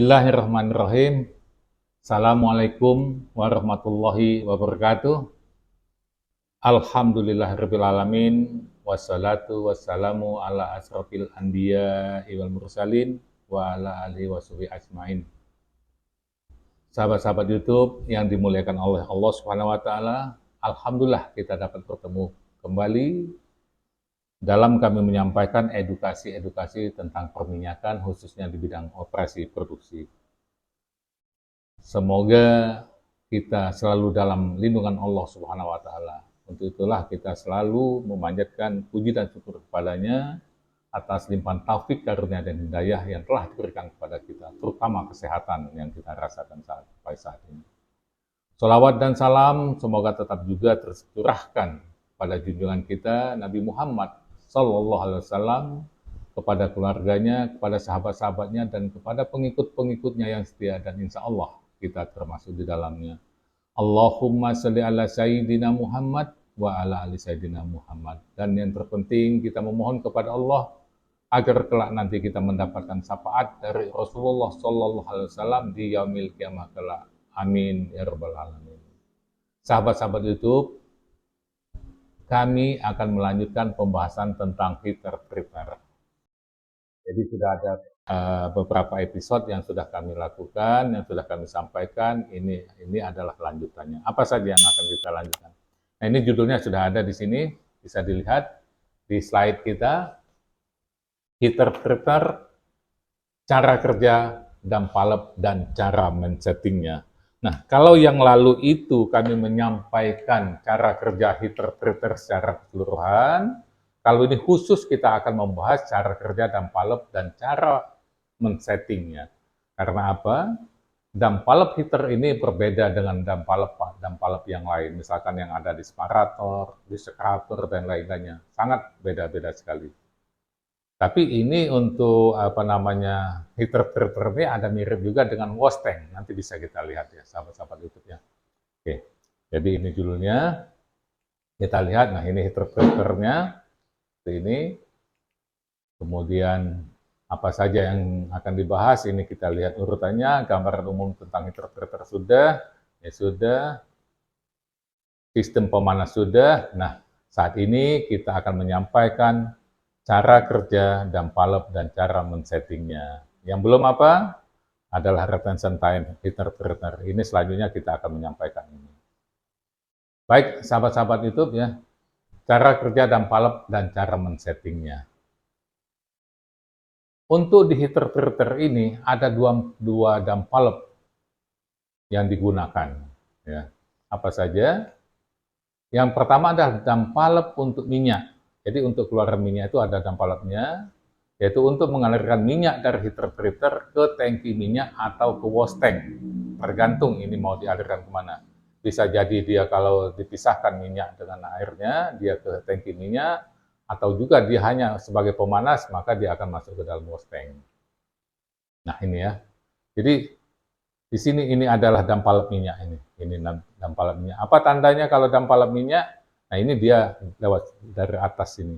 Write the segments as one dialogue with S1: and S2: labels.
S1: Bismillahirrahmanirrahim. Assalamualaikum warahmatullahi wabarakatuh. Alhamdulillahirabbil alamin. Wassalatu wassalamu ala asrofil anbiya wal mursalin wa ala alihi washabihi ajmain. Sahabat-sahabat YouTube yang dimuliakan oleh Allah Subhanahu wa taala, alhamdulillah kita dapat bertemu kembali dalam kami menyampaikan edukasi-edukasi tentang perminyakan, khususnya di bidang operasi produksi. Semoga kita selalu dalam lindungan Allah Subhanahu wa taala. Untuk itulah kita selalu memanjatkan puji dan syukur kepadanya atas limpahan taufik, karunia dan hidayah yang telah diberikan kepada kita, terutama kesehatan yang kita rasakan sampai saat ini. Sholawat dan salam semoga tetap juga tercurahkan pada junjungan kita Nabi Muhammad Sallallahu Alaihi Wasallam, kepada keluarganya, kepada sahabat-sahabatnya, dan kepada pengikut-pengikutnya yang setia, dan insya Allah kita termasuk di dalamnya. Allahumma sholli ala Sayyidina Muhammad wa ala ali Sayyidina Muhammad. Dan yang terpenting kita memohon kepada Allah agar kelak nanti kita mendapatkan syafaat dari Rasulullah Sallallahu Alaihi Wasallam di yaumil kiamah kelak. Amin ya rabbal alamin. Sahabat-sahabat YouTube, kami akan melanjutkan pembahasan tentang heater treatment. Jadi sudah ada beberapa episode yang sudah kami lakukan, yang sudah kami sampaikan. Ini adalah lanjutannya. Apa saja yang akan kita lanjutkan? Nah, ini judulnya sudah ada di sini, bisa dilihat di slide kita. Heater treatment, cara kerja, dampalep, dan cara men-settingnya. Nah, kalau yang lalu itu kami menyampaikan cara kerja heater treater secara keseluruhan, kalau ini khusus kita akan membahas cara kerja dampalep dan cara men-settingnya. Karena apa? Dampalep heater ini berbeda dengan dampalep yang lain, misalkan yang ada di separator, di scraper, dan lain-lainnya. Sangat beda-beda sekali. Tapi ini untuk heater treater ini ada mirip juga dengan wash tank. Nanti bisa kita lihat ya, sahabat-sahabat YouTube ya. Oke, jadi ini judulnya. Kita lihat, nah ini heater treaternya. Ini. Kemudian apa saja yang akan dibahas, ini kita lihat urutannya. Gambaran umum tentang heater treater sudah. Ya sudah. Sistem pemanas sudah. Nah, saat ini kita akan menyampaikan cara kerja dampalep dan cara men-settingnya. Yang belum apa? Adalah retention time heater treatment. Ini selanjutnya kita akan menyampaikan ini. Baik, sahabat-sahabat YouTube ya. Cara kerja dampalep dan cara men-settingnya. Untuk di heater treatment ini ada dua dampalep yang digunakan. Ya. Apa saja? Yang pertama adalah dampalep untuk minyak. Jadi untuk keluaran minyak itu ada dampalepnya, yaitu untuk mengalirkan minyak dari heater treater ke tangki minyak atau ke wash tank. Tergantung ini mau dialirkan kemana. Bisa jadi dia kalau dipisahkan minyak dengan airnya, dia ke tangki minyak, atau juga dia hanya sebagai pemanas, maka dia akan masuk ke dalam wash tank. Nah ini ya. Jadi di sini ini adalah dampalep minyak ini. Ini dampalep minyak. Apa tandanya kalau dampalep minyak? Nah ini dia lewat dari atas ini.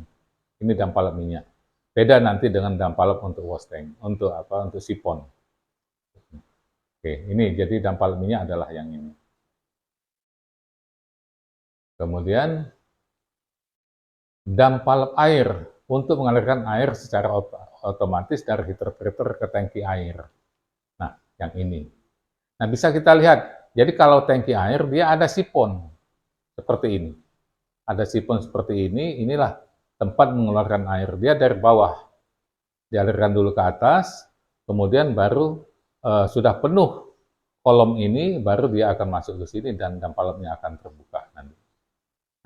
S1: Ini dampalep minyak. Beda nanti dengan dampalep untuk wash tank, untuk sipon. Oke, ini jadi dampalep minyak adalah yang ini. Kemudian dampalep air untuk mengalirkan air secara otomatis dari heater treater ke tangki air. Nah, yang ini. Nah, bisa kita lihat. Jadi kalau tangki air dia ada sipon seperti ini. Ada sipon seperti ini, inilah tempat mengeluarkan air. Dia dari bawah, dialirkan dulu ke atas, kemudian baru sudah penuh kolom ini, baru dia akan masuk ke sini dan dampalepnya akan terbuka nanti.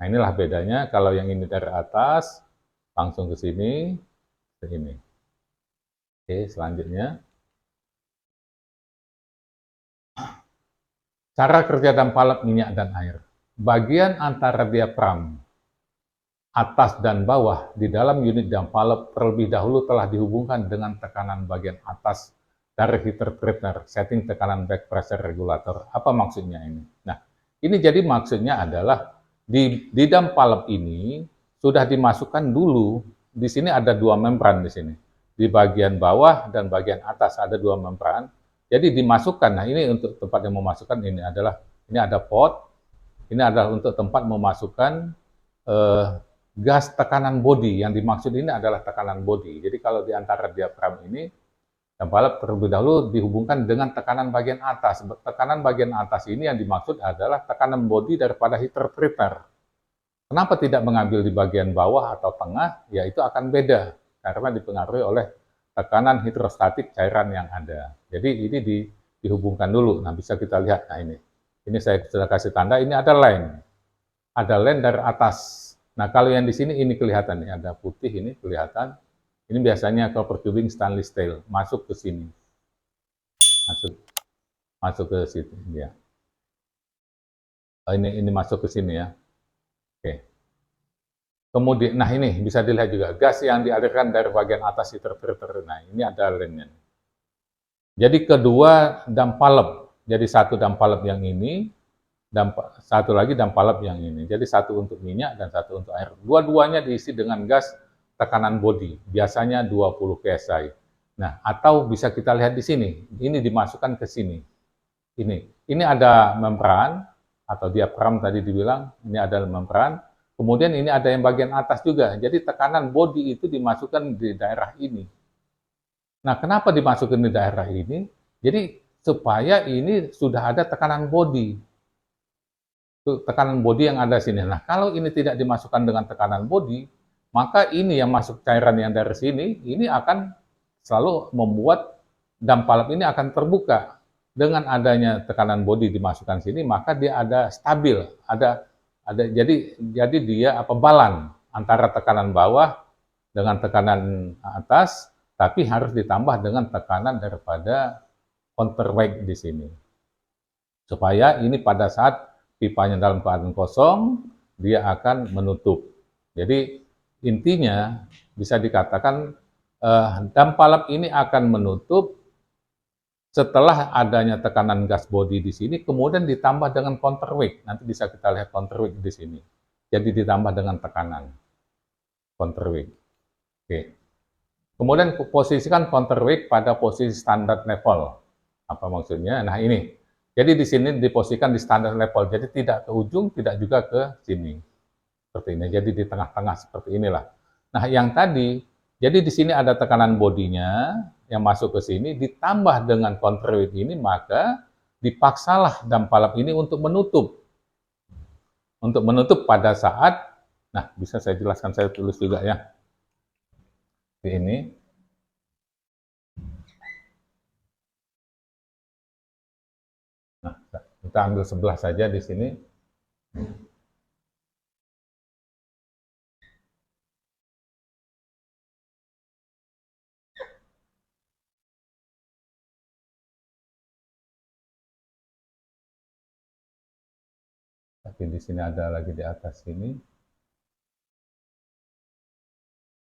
S1: Nah inilah bedanya, kalau yang ini dari atas, langsung ke sini, ke sini. Oke, selanjutnya. Cara kerja dampalep minyak dan air. Bagian antara diafram atas dan bawah di dalam unit dampalep terlebih dahulu telah dihubungkan dengan tekanan bagian atas dari heater treatment, setting tekanan back pressure regulator. Apa maksudnya ini? Nah, ini jadi maksudnya adalah di dampalep ini sudah dimasukkan dulu, di sini ada dua membran di sini. Di bagian bawah dan bagian atas ada dua membran. Jadi dimasukkan, nah ini untuk tempat yang memasukkan ini ada pot, ini adalah untuk tempat memasukkan eh, gas tekanan bodi. Yang dimaksud ini adalah tekanan bodi. Jadi kalau di antara diafram ini, yang balap terlebih dahulu dihubungkan dengan tekanan bagian atas. Tekanan bagian atas ini yang dimaksud adalah tekanan bodi daripada heat treatment. Kenapa tidak mengambil di bagian bawah atau tengah? Ya itu akan beda karena dipengaruhi oleh tekanan hidrostatik cairan yang ada. Jadi ini dihubungkan dulu. Nah bisa kita lihat. Nah ini saya sudah kasih tanda. Ini ada line dari atas. Nah kalau yang di sini ini kelihatan nih, ada putih ini kelihatan. Ini biasanya copper tubing stainless steel masuk ke sini, masuk ke situ ya. Oh, ini masuk ke sini ya. Oke. Kemudian, nah ini bisa dilihat juga gas yang dialirkan dari bagian atas filter. Nah ini ada line-nya. Jadi kedua dampalep. Jadi satu dampalep yang ini, satu lagi dampalep yang ini. Jadi satu untuk minyak dan satu untuk air. Dua-duanya diisi dengan gas tekanan bodi. Biasanya 20 psi. Nah, atau bisa kita lihat di sini. Ini dimasukkan ke sini. Ini ada membran atau diafram tadi dibilang. Ini ada membran. Kemudian ini ada yang bagian atas juga. Jadi tekanan bodi itu dimasukkan di daerah ini. Nah, kenapa dimasukkan di daerah ini? Jadi supaya ini sudah ada tekanan bodi. Tekanan bodi yang ada sini. Nah, kalau ini tidak dimasukkan dengan tekanan bodi, maka ini yang masuk cairan yang dari sini, ini akan selalu membuat dampalep ini akan terbuka. Dengan adanya tekanan bodi dimasukkan sini, maka dia ada stabil, jadi dia balan antara tekanan bawah dengan tekanan atas, tapi harus ditambah dengan tekanan daripada counterweight di sini. Supaya ini pada saat pipanya dalam keadaan kosong, dia akan menutup. Jadi intinya bisa dikatakan dampalep ini akan menutup setelah adanya tekanan gas bodi di sini, kemudian ditambah dengan counterweight. Nanti bisa kita lihat counterweight di sini. Jadi ditambah dengan tekanan counterweight. Oke. Kemudian posisikan counterweight pada posisi standar level. Apa maksudnya? Nah ini. Jadi di sini diposisikan di standar level. Jadi tidak ke ujung, tidak juga ke sini. Seperti ini. Jadi di tengah-tengah seperti inilah. Nah yang tadi, jadi di sini ada tekanan bodinya yang masuk ke sini, ditambah dengan counterweight ini, maka dipaksalah dampalep ini untuk menutup. Untuk menutup pada saat, nah bisa saya jelaskan, saya tulis juga ya. Di ini. Nah, kita ambil sebelah saja di sini. Tapi di sini ada lagi di atas sini.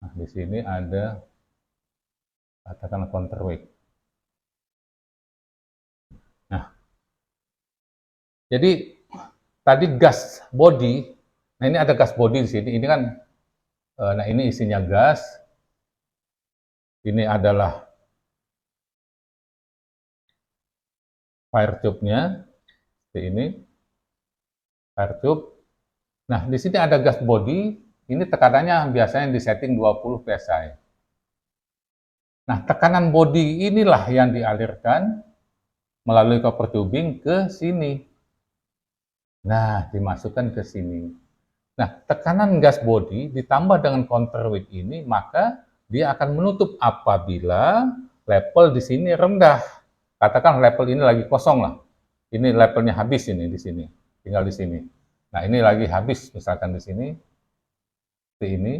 S1: Nah, di sini ada katakan counterweight. Nah, jadi tadi gas body. Nah, ini ada gas body di sini. Ini kan, nah ini isinya gas. Ini adalah fire tube-nya. Seperti ini. Fire tube. Nah, di sini ada gas body. Ini tekanannya biasanya disetting 20 psi. Nah, tekanan body inilah yang dialirkan melalui copper tubing ke sini. Nah, dimasukkan ke sini. Nah, tekanan gas body ditambah dengan counterweight ini, maka dia akan menutup apabila level di sini rendah. Katakan level ini lagi kosong lah. Ini levelnya habis ini di sini. Tinggal di sini. Nah, ini lagi habis misalkan di sini. Seperti ini.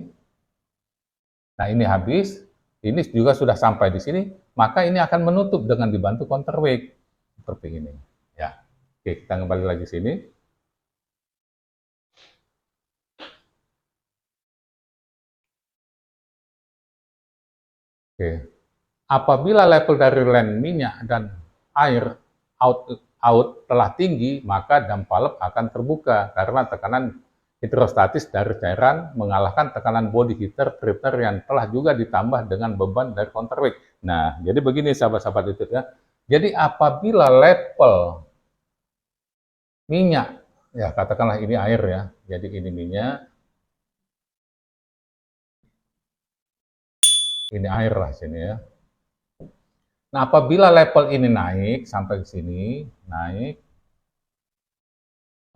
S1: Nah, ini habis. Ini juga sudah sampai di sini, maka ini akan menutup dengan dibantu counterweight. Seperti ini. Ya. Oke, kita kembali lagi sini. Oke. Apabila level dari line minyak dan air out telah tinggi, maka dampalep akan terbuka karena tekanan hidrostatis dari cairan mengalahkan tekanan body heater treater yang telah juga ditambah dengan beban dari counterweight. Nah, jadi begini sahabat-sahabat itu ya. Jadi apabila level minyak, ya katakanlah ini air ya, jadi ini minyak, ini air lah sini ya. Nah, apabila level ini naik sampai ke sini, naik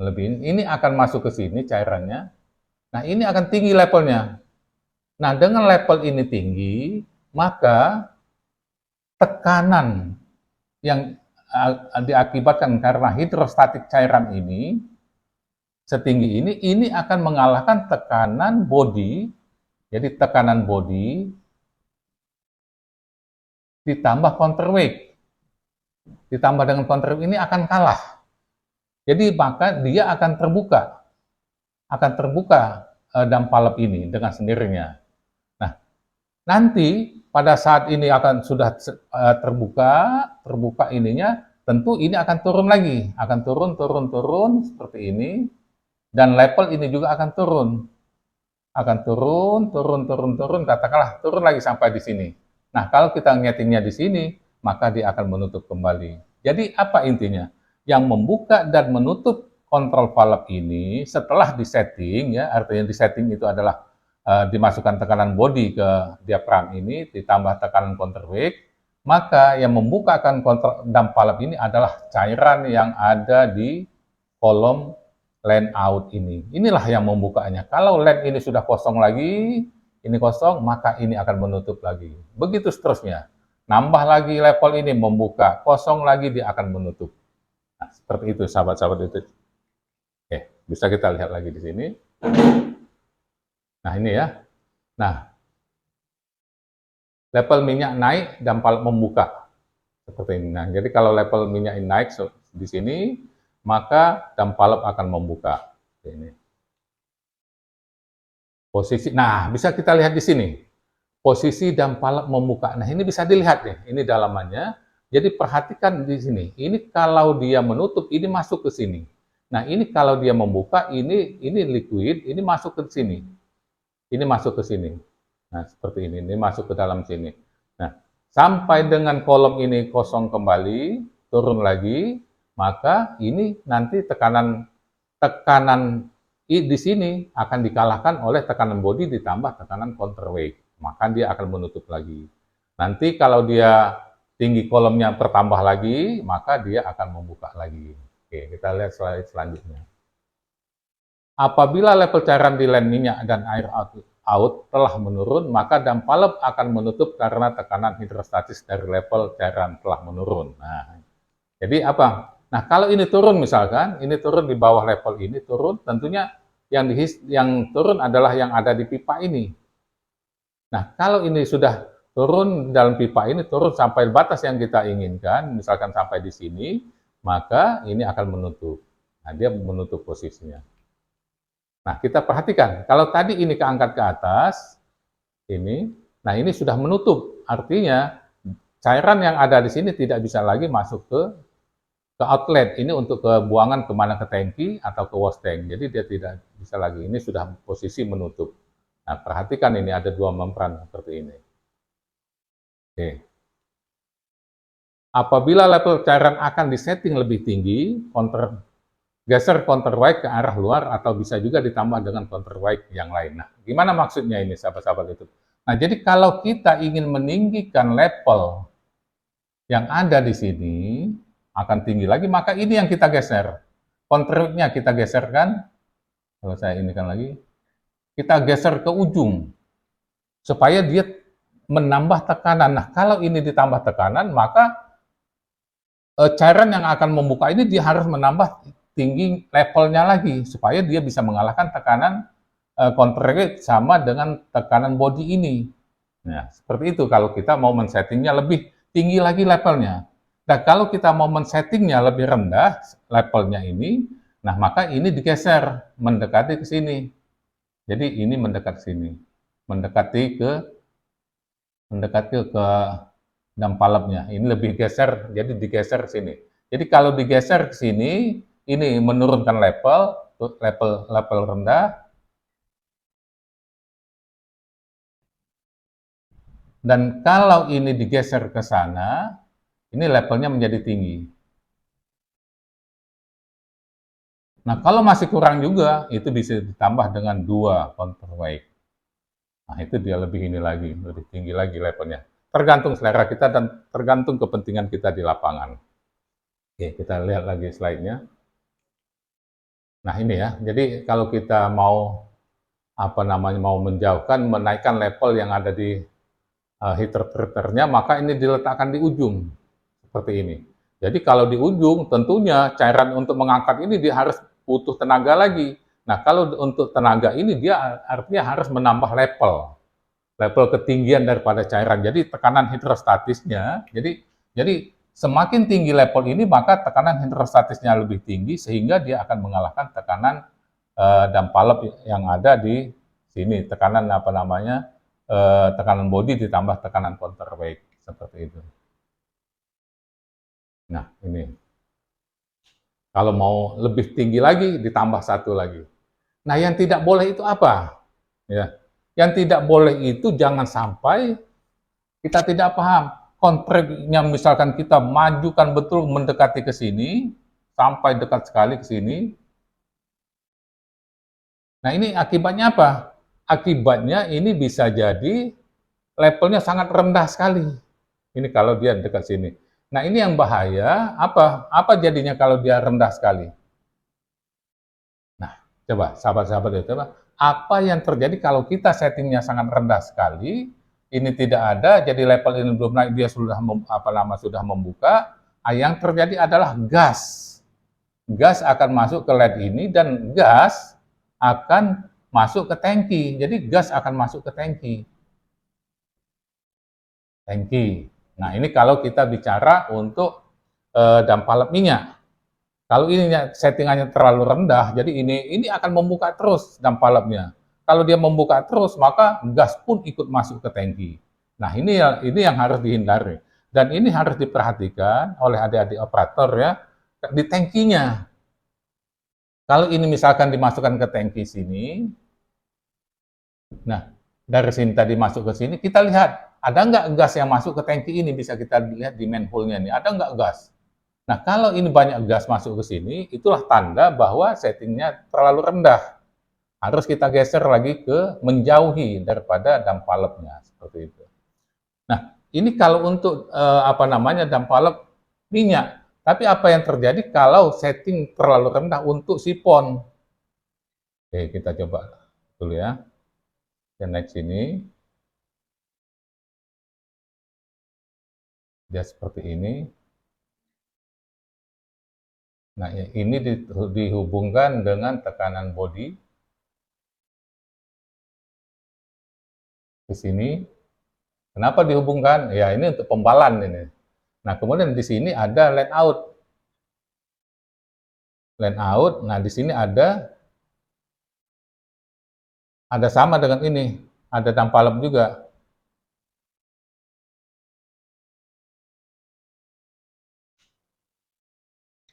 S1: lebih, ini akan masuk ke sini cairannya. Nah, ini akan tinggi levelnya. Nah, dengan level ini tinggi, maka tekanan yang diakibatkan karena hidrostatik cairan ini setinggi ini akan mengalahkan tekanan body. Jadi tekanan body ditambah counterweight, ditambah dengan counterweight ini akan kalah. Jadi maka dia akan terbuka dam palep ini dengan sendirinya. Nah, nanti pada saat ini akan sudah terbuka ininya, tentu ini akan turun lagi, akan turun seperti ini, dan level ini juga akan turun, katakanlah turun lagi sampai di sini. Nah, kalau kita ngetingnya di sini, maka dia akan menutup kembali. Jadi apa intinya? Yang membuka dan menutup kontrol valve ini setelah disetting, ya, artinya disetting itu adalah dimasukkan tekanan body ke diafragm ini, ditambah tekanan counterweight, maka yang membukakan dam valve ini adalah cairan yang ada di kolom land out ini. Inilah yang membukanya. Kalau land ini sudah kosong lagi, ini kosong, maka ini akan menutup lagi. Begitu seterusnya. Nambah lagi level ini membuka, kosong lagi dia akan menutup. Nah, seperti itu sahabat-sahabat itu. Oke, bisa kita lihat lagi di sini. Nah, ini ya. Nah, level minyak naik dan membuka. Seperti ini. Nah, jadi kalau level minyak ini naik di sini, maka dam valve akan membuka. Ini. Posisi, nah bisa kita lihat di sini. Posisi dam valve membuka. Nah, ini bisa dilihat nih, ini dalamannya. Jadi perhatikan di sini. Ini kalau dia menutup, ini masuk ke sini. Nah, ini kalau dia membuka, ini liquid, ini masuk ke sini. Ini masuk ke sini. Nah, seperti ini masuk ke dalam sini. Nah, sampai dengan kolom ini kosong kembali, turun lagi, maka ini nanti tekanan di sini akan dikalahkan oleh tekanan body ditambah tekanan counterweight. Maka dia akan menutup lagi. Nanti kalau dia tinggi kolomnya bertambah lagi, maka dia akan membuka lagi. Oke, kita lihat slide selanjutnya. Apabila level cairan di land minyak dan air out telah menurun, maka dam valve akan menutup karena tekanan hidrostatis dari level cairan telah menurun. Nah, jadi apa? Nah, kalau ini turun misalkan, ini turun di bawah level ini turun, tentunya yang turun adalah yang ada di pipa ini. Nah, kalau ini sudah turun dalam pipa ini, turun sampai batas yang kita inginkan, misalkan sampai di sini, maka ini akan menutup. Nah, dia menutup posisinya. Nah, kita perhatikan, kalau tadi ini keangkat ke atas, nah ini sudah menutup, artinya cairan yang ada di sini tidak bisa lagi masuk ke outlet, ini untuk kebuangan kemana ke tangki atau ke wash tank, jadi dia tidak bisa lagi, ini sudah posisi menutup. Nah, perhatikan ini ada dua membran seperti ini. Oke. Apabila level cairan akan disetting lebih tinggi, geser counterweight ke arah luar atau bisa juga ditambah dengan counterweight yang lain. Nah, gimana maksudnya ini sahabat-sahabat itu? Nah, jadi kalau kita ingin meninggikan level yang ada di sini akan tinggi lagi, maka ini yang kita geser. Counterweight-nya kita geserkan, kalau saya inikan lagi, kita geser ke ujung supaya dia menambah tekanan. Nah, kalau ini ditambah tekanan, maka cairan yang akan membuka ini dia harus menambah tinggi levelnya lagi supaya dia bisa mengalahkan tekanan counterweight sama dengan tekanan body ini. Nah, seperti itu kalau kita mau men-settingnya lebih tinggi lagi levelnya. Nah, kalau kita mau men-settingnya lebih rendah levelnya ini, nah maka ini digeser mendekati ke sini. Jadi ini mendekat sini, mendekati ke dam valve-nya. Ini lebih geser, jadi digeser ke sini. Jadi kalau digeser ke sini, ini menurunkan level rendah. Dan kalau ini digeser ke sana, Ini levelnya menjadi tinggi. Nah, kalau masih kurang juga, itu bisa ditambah dengan 2 counterweight. Nah, itu dia lebih ini lagi, lebih tinggi lagi levelnya. Tergantung selera kita dan tergantung kepentingan kita di lapangan. Oke, kita lihat lagi slide-nya. Nah, ini ya. Jadi kalau kita mau mau menjauhkan, menaikkan level yang ada di heater-treaternya, maka ini diletakkan di ujung seperti ini. Jadi kalau di ujung, tentunya cairan untuk mengangkat ini dia harus butuh tenaga lagi. Nah, kalau untuk tenaga ini dia artinya harus menambah level ketinggian daripada cairan. Jadi tekanan hidrostatisnya, jadi semakin tinggi level ini maka tekanan hidrostatisnya lebih tinggi sehingga dia akan mengalahkan tekanan dampalep yang ada di sini. Tekanan tekanan body ditambah tekanan counterweight seperti itu. Nah, ini. Kalau mau lebih tinggi lagi, ditambah 1 lagi. Nah, yang tidak boleh itu apa? Ya, yang tidak boleh itu jangan sampai kita tidak paham. Kontraknya misalkan kita majukan betul mendekati ke sini, sampai dekat sekali ke sini. Nah, ini akibatnya apa? Akibatnya ini bisa jadi levelnya sangat rendah sekali. Ini kalau dia dekat sini. Nah, ini yang bahaya, apa? Apa jadinya kalau dia rendah sekali? Nah, coba sahabat-sahabat ya, coba apa yang terjadi kalau kita settingnya sangat rendah sekali, ini tidak ada, jadi level ini belum naik, dia sudah sudah membuka, yang terjadi adalah gas. Gas akan masuk ke LED ini dan gas akan masuk ke tangki. Jadi gas akan masuk ke tangki. Nah, ini kalau kita bicara untuk dampalep minyak. Kalau ini settingannya terlalu rendah, jadi ini akan membuka terus dampalepnya. Kalau dia membuka terus, maka gas pun ikut masuk ke tangki. Nah, ini yang harus dihindari. Dan ini harus diperhatikan oleh adik-adik operator ya, di tangkinya. Kalau ini misalkan dimasukkan ke tangki sini, nah dari sini tadi masuk ke sini, kita lihat ada nggak gas yang masuk ke tangki ini, bisa kita lihat di manhole-nya nih, ada nggak gas? Nah, kalau ini banyak gas masuk ke sini, itulah tanda bahwa settingnya terlalu rendah. Harus kita geser lagi ke menjauhi daripada dampalepnya, seperti itu. Nah, ini kalau untuk dampalep minyak. Tapi apa yang terjadi kalau setting terlalu rendah untuk sipon? Oke, kita coba dulu ya. Kita naik sini. Dia seperti ini. Nah, ini dihubungkan dengan tekanan body di sini. Kenapa dihubungkan? Ya, ini untuk pembalan ini. Nah, kemudian di sini ada line out. Line out. Nah, di sini ada sama dengan ini. Ada dampalep juga.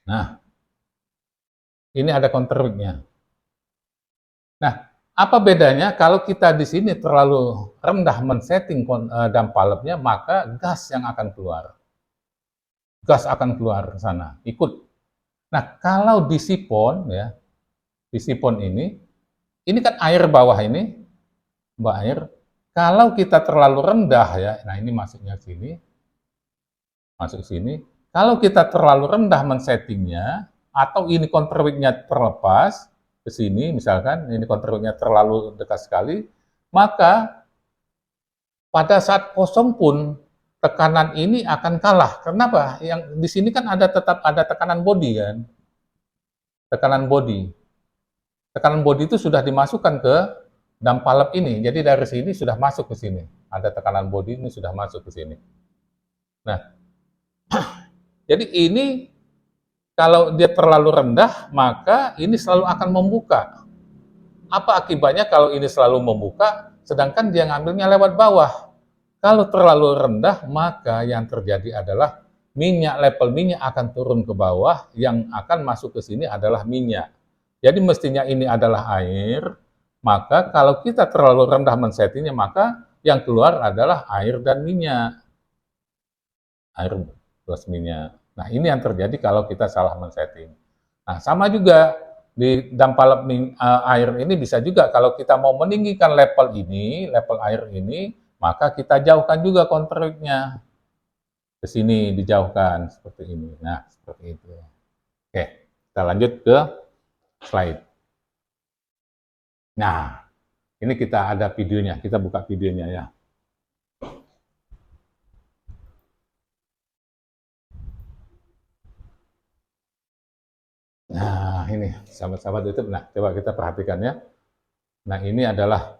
S1: Nah, ini ada counterweight-nya. Nah, apa bedanya kalau kita di sini terlalu rendah men-setting dampalepnya, maka gas yang akan keluar. Gas akan keluar ke sana, ikut. Nah, kalau di sipon ya, di sipon ini kan air bawah ini, air. Kalau kita terlalu rendah ya, nah ini masuknya sini, masuk sini. Kalau kita terlalu rendah men-settingnya, atau ini counterweight-nya terlepas, ke sini misalkan, ini counterweight-nya terlalu dekat sekali, maka pada saat kosong pun tekanan ini akan kalah. Kenapa? Yang di sini kan tetap ada tekanan body kan. Tekanan body. Tekanan body itu sudah dimasukkan ke dampalep ini. Jadi dari sini sudah masuk ke sini. Ada tekanan body ini sudah masuk ke sini. Nah, jadi ini kalau dia terlalu rendah, maka ini selalu akan membuka. Apa akibatnya kalau ini selalu membuka, sedangkan dia ngambilnya lewat bawah? Kalau terlalu rendah, maka yang terjadi adalah level minyak akan turun ke bawah, yang akan masuk ke sini adalah minyak. Jadi mestinya ini adalah air, maka kalau kita terlalu rendah men-settingnya, maka yang keluar adalah air dan minyak. Air resminya. Nah, ini yang terjadi kalau kita salah men-setting. Nah, sama juga di dampalep air ini bisa juga kalau kita mau meninggikan level ini, level air ini, maka kita jauhkan juga counterweight-nya ke sini, dijauhkan seperti ini. Nah, seperti itu. Oke, kita lanjut ke slide. Nah, ini kita ada videonya, kita buka videonya ya. Nah, ini sahabat-sahabat YouTube. Nah, coba kita perhatikan ya. Nah, ini adalah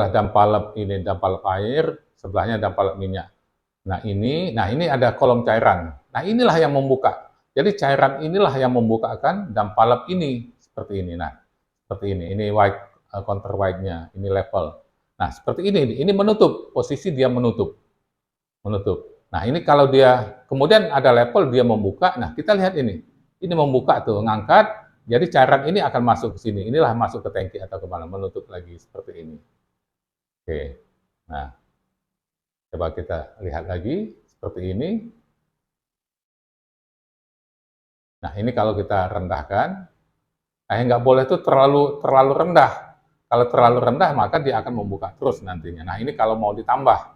S1: dampalep, ini dampalep air, sebelahnya dampalep minyak. Nah ini ada kolom cairan. Nah, inilah yang membuka. Jadi cairan inilah yang membukakan dampalep ini seperti ini. Nah, seperti ini. Ini white, counter white-nya, ini level. Nah, seperti ini menutup, posisi dia menutup. Nah, ini kalau dia kemudian ada level dia membuka. Nah, kita lihat ini. Ini membuka tuh, ngangkat. Jadi cairan ini akan masuk ke sini. Inilah masuk ke tangki atau kemana, menutup lagi seperti ini. Oke. Nah, coba kita lihat lagi seperti ini. Nah, ini kalau kita rendahkan, nah nggak boleh tuh terlalu rendah. Kalau terlalu rendah maka dia akan membuka terus nantinya. Nah, ini kalau mau ditambah.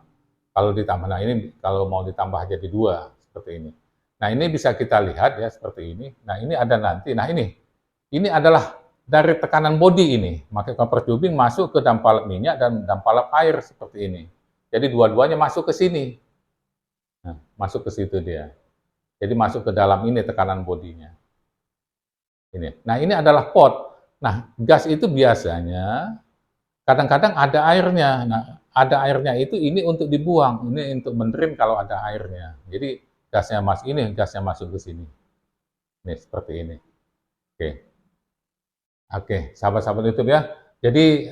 S1: Nah ini kalau mau ditambah jadi 2 seperti ini. Nah, ini bisa kita lihat ya seperti ini. Nah, ini ada nanti. Nah, ini adalah dari tekanan bodi ini. Maka copper tubing masuk ke dampalep minyak dan dampalep air seperti ini. Jadi dua-duanya masuk ke sini. Nah, masuk ke situ dia. Jadi masuk ke dalam ini tekanan bodinya. Ini. Nah, ini adalah pot. Nah, gas itu biasanya kadang-kadang ada airnya. Nah, ada airnya itu ini untuk dibuang, ini untuk menerima kalau ada airnya. Jadi gasnya masuk ke sini. Ini seperti ini. Oke. Oke, sahabat-sahabat YouTube ya. Jadi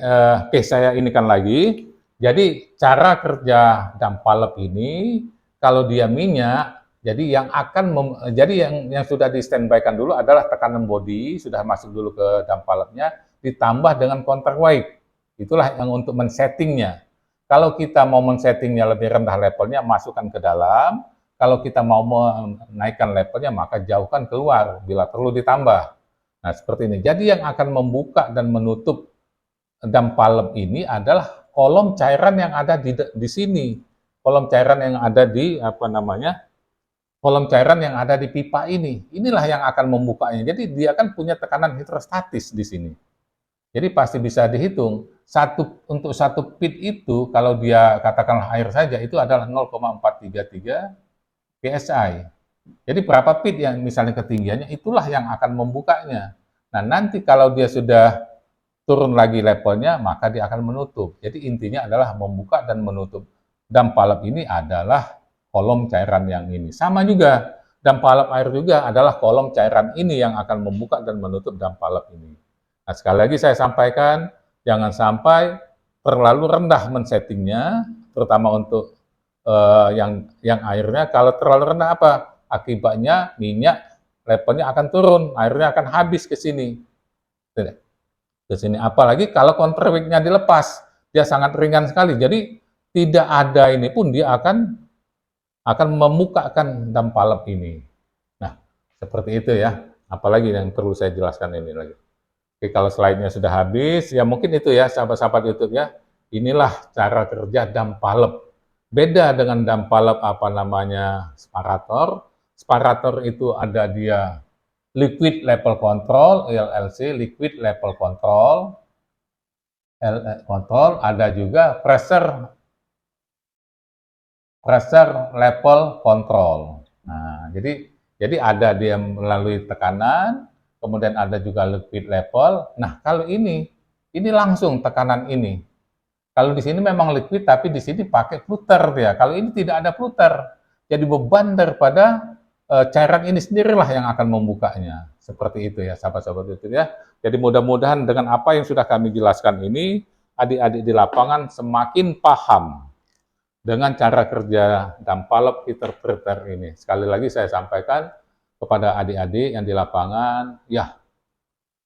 S1: saya inikan lagi. Jadi cara kerja dampalep ini kalau dia minyak, jadi yang sudah di standby-kan dulu adalah tekanan bodi, sudah masuk dulu ke dampalepnya, ditambah dengan counterweight. Itulah yang untuk men-settingnya. Kalau kita mau men-settingnya lebih rendah levelnya, masukkan ke dalam. Kalau kita mau menaikkan levelnya, maka jauhkan keluar bila perlu ditambah. Nah, seperti ini. Jadi yang akan membuka dan menutup dampalep ini adalah kolom cairan yang ada di sini. Kolom cairan yang ada di kolom cairan yang ada di pipa ini. Inilah yang akan membukanya. Jadi dia kan punya tekanan hidrostatis di sini. Jadi pasti bisa dihitung. Untuk satu pit itu, kalau dia katakanlah air saja, itu adalah 0,433 PSI. Jadi berapa pit yang misalnya ketinggiannya, itulah yang akan membukanya. Nah, nanti kalau dia sudah turun lagi levelnya, maka dia akan menutup. Jadi intinya adalah membuka dan menutup. Dampalep ini adalah kolom cairan yang ini. Sama juga, dampalep air juga adalah kolom cairan ini yang akan membuka dan menutup dampalep ini. Nah, sekali lagi saya sampaikan, jangan sampai terlalu rendah men-settingnya, terutama untuk yang airnya. Kalau terlalu rendah apa? Akibatnya minyak levelnya akan turun, airnya akan habis ke sini. Ke sini. Apalagi kalau counterweight-nya dilepas, dia sangat ringan sekali. Jadi tidak ada ini pun dia akan memukakan dampalep ini. Nah, seperti itu ya. Apalagi yang perlu saya jelaskan ini lagi. Oke, kalau slide-nya sudah habis, ya mungkin itu ya sahabat-sahabat YouTube ya. Inilah cara kerja dampalep. Beda dengan dampalep separator. Separator itu ada dia liquid level control, LLC, liquid level control, ada juga pressure level control. Nah, jadi ada dia melalui tekanan, kemudian ada juga liquid level. Nah, kalau ini langsung tekanan ini. Kalau di sini memang liquid, tapi di sini pakai fluter ya. Kalau ini tidak ada fluter, jadi beban daripada cairan ini sendirilah yang akan membukanya. Seperti itu ya, sahabat-sahabat itu ya. Jadi mudah-mudahan dengan apa yang sudah kami jelaskan ini, adik-adik di lapangan semakin paham dengan cara kerja dampalep interpreter ini. Sekali lagi saya sampaikan kepada adik-adik yang di lapangan, ya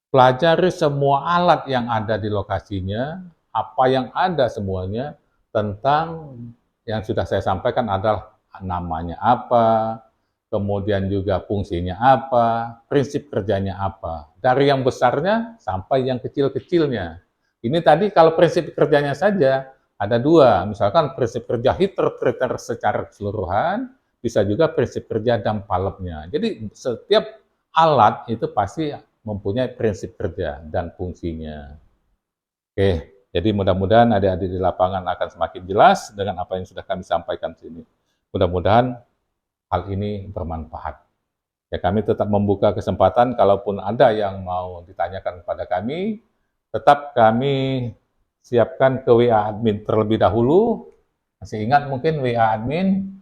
S1: pelajari semua alat yang ada di lokasinya, apa yang ada semuanya tentang yang sudah saya sampaikan adalah namanya apa, kemudian juga fungsinya apa, prinsip kerjanya apa. Dari yang besarnya sampai yang kecil-kecilnya. Ini tadi kalau prinsip kerjanya saja, ada dua, misalkan prinsip kerja heater treater secara keseluruhan, bisa juga prinsip kerja dampalapnya. Jadi setiap alat itu pasti mempunyai prinsip kerja dan fungsinya. Oke, jadi mudah-mudahan adik-adik di lapangan akan semakin jelas dengan apa yang sudah kami sampaikan di sini. Mudah-mudahan hal ini bermanfaat. Ya, kami tetap membuka kesempatan kalaupun ada yang mau ditanyakan kepada kami, tetap kami siapkan ke WA admin terlebih dahulu. Masih ingat mungkin WA admin?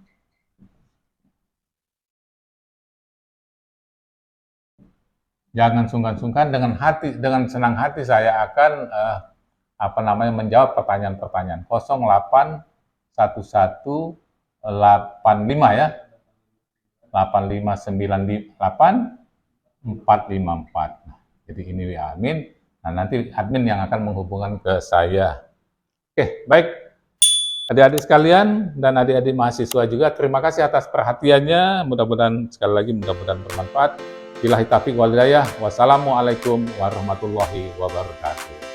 S1: Jangan sungkan-sungkan, dengan senang hati saya akan menjawab pertanyaan-pertanyaan. 081185 ya, 85984. Jadi ini WA admin. Nah, nanti admin yang akan menghubungkan ke saya. Oke, baik. Adik-adik sekalian dan adik-adik mahasiswa juga, terima kasih atas perhatiannya. Mudah-mudahan sekali lagi mudah-mudahan bermanfaat. Billahi taufiq wal hidayah. Wassalamualaikum warahmatullahi wabarakatuh.